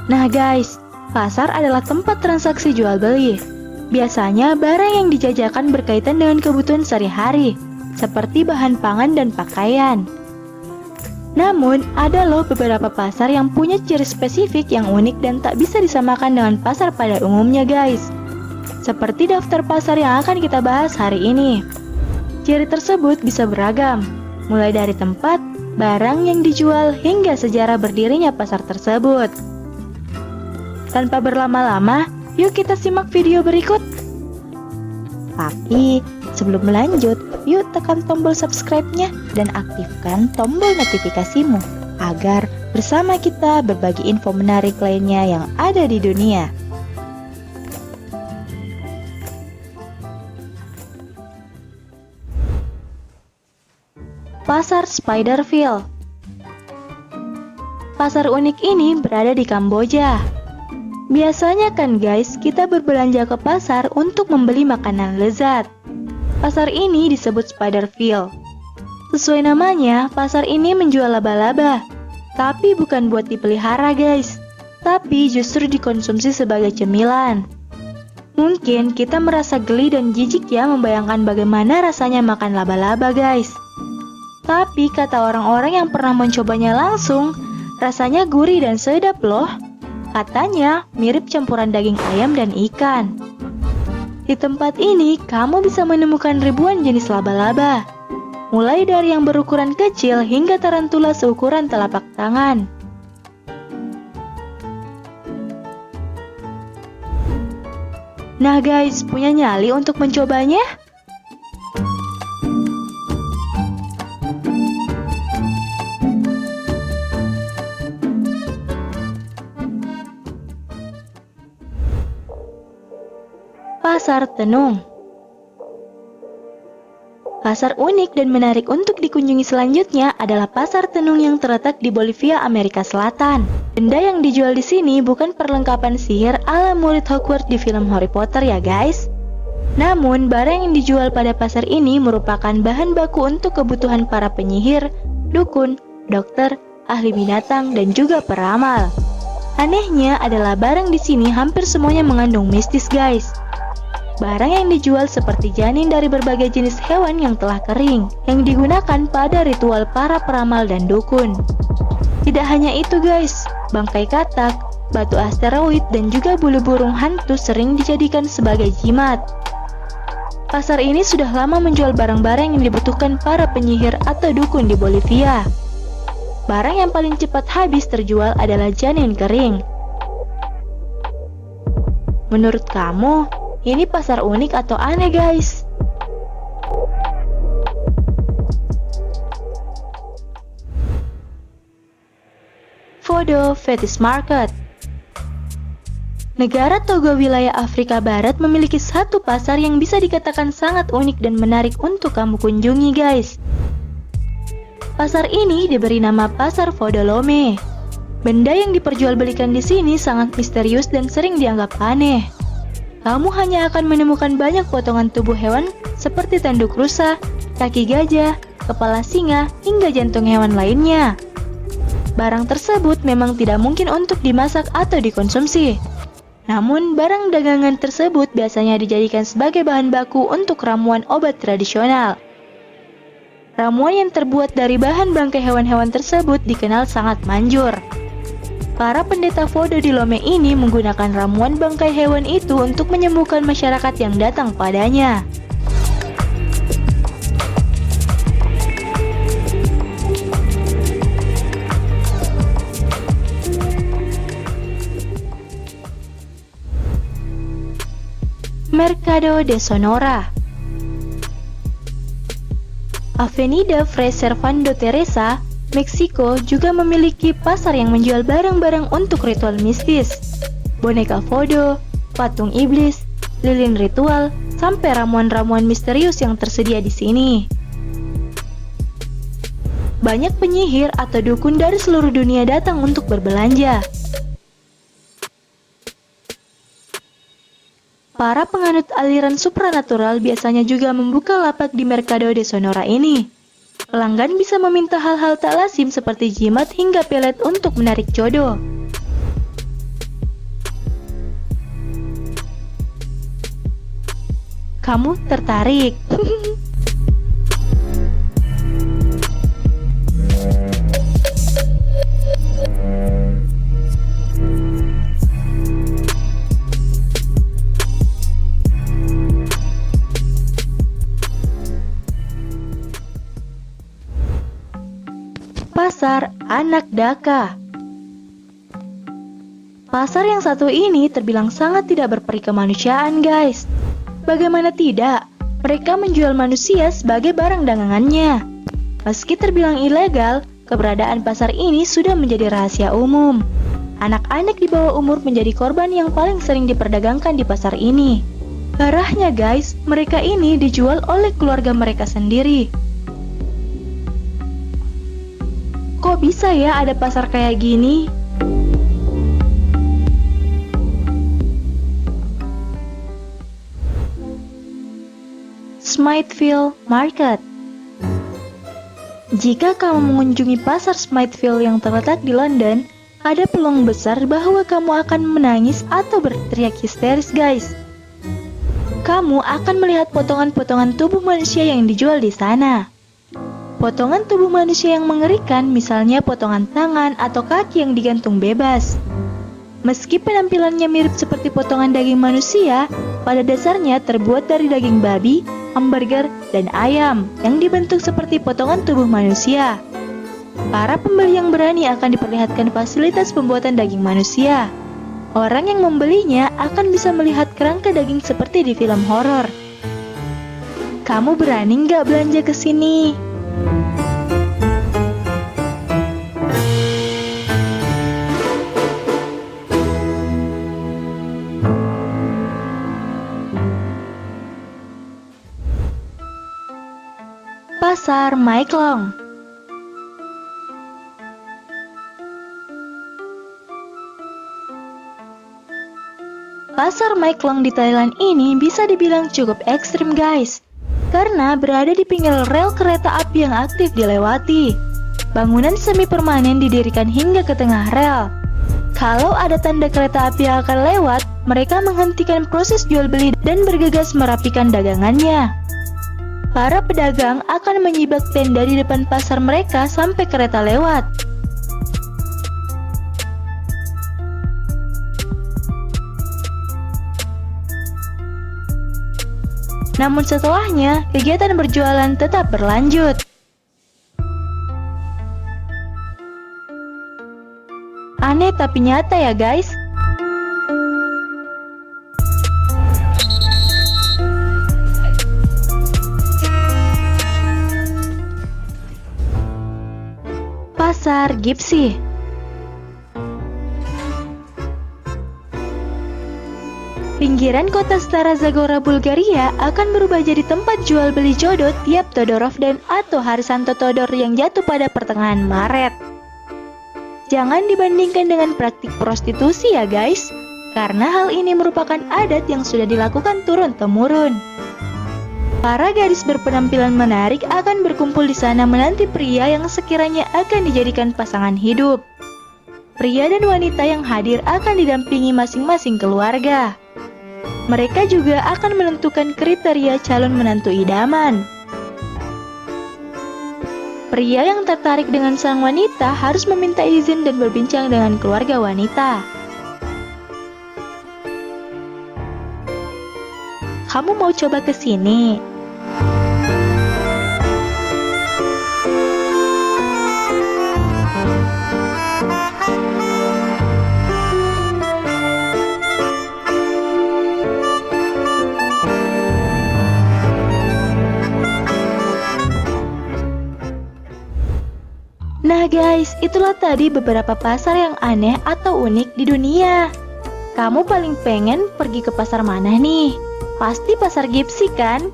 Nah guys, pasar adalah tempat transaksi jual beli. Biasanya barang yang dijajakan berkaitan dengan kebutuhan sehari-hari, seperti bahan pangan dan pakaian. Namun, ada loh beberapa pasar yang punya ciri spesifik yang unik dan tak bisa disamakan dengan pasar pada umumnya guys. Seperti daftar pasar yang akan kita bahas hari ini. Ciri tersebut bisa beragam, mulai dari tempat, barang yang dijual, hingga sejarah berdirinya pasar tersebut. Tanpa berlama-lama, yuk kita simak video berikut. Tapi, sebelum lanjut, yuk tekan tombol subscribe-nya dan aktifkan tombol notifikasimu agar bersama kita berbagi info menarik lainnya yang ada di dunia. Pasar Spiderville. Pasar unik ini berada di Kamboja. Biasanya kan guys, kita berbelanja ke pasar untuk membeli makanan lezat. Pasar ini disebut Spiderville. Sesuai namanya, pasar ini menjual laba-laba. Tapi bukan buat dipelihara guys, tapi justru dikonsumsi sebagai cemilan. Mungkin kita merasa geli dan jijik ya membayangkan bagaimana rasanya makan laba-laba guys. Tapi kata orang-orang yang pernah mencobanya langsung, rasanya gurih dan sedap loh. Katanya mirip campuran daging ayam dan ikan. Di tempat ini, kamu bisa menemukan ribuan jenis laba-laba. Mulai dari yang berukuran kecil hingga tarantula seukuran telapak tangan. Nah guys, punya nyali untuk mencobanya? Pasar Tenung. Pasar unik dan menarik untuk dikunjungi selanjutnya adalah Pasar Tenung yang terletak di Bolivia, Amerika Selatan. Benda yang dijual di sini bukan perlengkapan sihir ala murid Hogwarts di film Harry Potter ya guys. Namun, barang yang dijual pada pasar ini merupakan bahan baku untuk kebutuhan para penyihir, dukun, dokter, ahli binatang, dan juga peramal. Anehnya adalah barang di sini hampir semuanya mengandung mistis guys. Barang yang dijual seperti janin dari berbagai jenis hewan yang telah kering, yang digunakan pada ritual para peramal dan dukun. Tidak hanya itu guys, bangkai katak, batu asteroid, dan juga bulu burung hantu sering dijadikan sebagai jimat. Pasar ini sudah lama menjual barang-barang yang dibutuhkan para penyihir atau dukun di Bolivia. Barang yang paling cepat habis terjual adalah janin kering. Menurut kamu, ini pasar unik atau aneh guys? Voodoo Fetish Market. Negara Togo wilayah Afrika Barat memiliki satu pasar yang bisa dikatakan sangat unik dan menarik untuk kamu kunjungi guys. Pasar ini diberi nama Pasar Voodoo Lome. Benda yang diperjualbelikan di sini sangat misterius dan sering dianggap aneh. Kamu hanya akan menemukan banyak potongan tubuh hewan seperti tanduk rusa, kaki gajah, kepala singa, hingga jantung hewan lainnya. Barang tersebut memang tidak mungkin untuk dimasak atau dikonsumsi. Namun, barang dagangan tersebut biasanya dijadikan sebagai bahan baku untuk ramuan obat tradisional. Ramuan yang terbuat dari bahan bangkai hewan-hewan tersebut dikenal sangat manjur. Para pendeta voodoo di Lome ini menggunakan ramuan bangkai hewan itu untuk menyembuhkan masyarakat yang datang padanya. Mercado de Sonora. Avenida Fray Servando Teresa, Meksiko juga memiliki pasar yang menjual barang-barang untuk ritual mistis. Boneka voodoo, patung iblis, lilin ritual, sampai ramuan-ramuan misterius yang tersedia di sini. Banyak penyihir atau dukun dari seluruh dunia datang untuk berbelanja. Para penganut aliran supranatural biasanya juga membuka lapak di Mercado de Sonora ini. Pelanggan bisa meminta hal-hal tak lazim seperti jimat hingga pelet untuk menarik jodoh. Kamu tertarik? Pasar Anak Daka. Pasar yang satu ini terbilang sangat tidak berperi kemanusiaan, guys. Bagaimana tidak, mereka menjual manusia sebagai barang dagangannya. Meski terbilang ilegal, keberadaan pasar ini sudah menjadi rahasia umum. Anak-anak di bawah umur menjadi korban yang paling sering diperdagangkan di pasar ini. Parahnya guys, mereka ini dijual oleh keluarga mereka sendiri. Kok bisa ya ada pasar kayak gini? Smithfield Market. Jika kamu mengunjungi pasar Smithfield yang terletak di London, ada peluang besar bahwa kamu akan menangis atau berteriak histeris, guys. Kamu akan melihat potongan-potongan tubuh manusia yang dijual di sana. Potongan tubuh manusia yang mengerikan, misalnya potongan tangan atau kaki yang digantung bebas. Meski penampilannya mirip seperti potongan daging manusia, pada dasarnya terbuat dari daging babi, hamburger, dan ayam yang dibentuk seperti potongan tubuh manusia. Para pembeli yang berani akan diperlihatkan fasilitas pembuatan daging manusia. Orang yang membelinya akan bisa melihat kerangka daging seperti di film horor. Kamu berani nggak belanja ke sini? Pasar Maeklong. Pasar Maeklong di Thailand ini bisa dibilang cukup ekstrim, guys, karena berada di pinggir rel kereta api yang aktif dilewati. Bangunan semi permanen didirikan hingga ke tengah rel. Kalau ada tanda kereta api yang akan lewat, mereka menghentikan proses jual beli dan bergegas merapikan dagangannya. Para pedagang akan menyibak tenda di depan pasar mereka sampai kereta lewat. Namun setelahnya, kegiatan berjualan tetap berlanjut. Aneh tapi nyata ya guys. Pasar Gipsy. Pinggiran kota Stara Zagora, Bulgaria akan berubah jadi tempat jual beli jodoh tiap Todorov dan atau Harsanto Todor yang jatuh pada pertengahan Maret. Jangan dibandingkan dengan praktik prostitusi ya guys, karena hal ini merupakan adat yang sudah dilakukan turun-temurun. Para gadis berpenampilan menarik akan berkumpul di sana menanti pria yang sekiranya akan dijadikan pasangan hidup. Pria dan wanita yang hadir akan didampingi masing-masing keluarga. Mereka juga akan menentukan kriteria calon menantu idaman. Pria yang tertarik dengan sang wanita harus meminta izin dan berbincang dengan keluarga wanita. Kamu mau coba ke sini? Nah guys, itulah tadi beberapa pasar yang aneh atau unik di dunia. Kamu paling pengen pergi ke pasar mana nih? Pasti pasar Gipsy kan?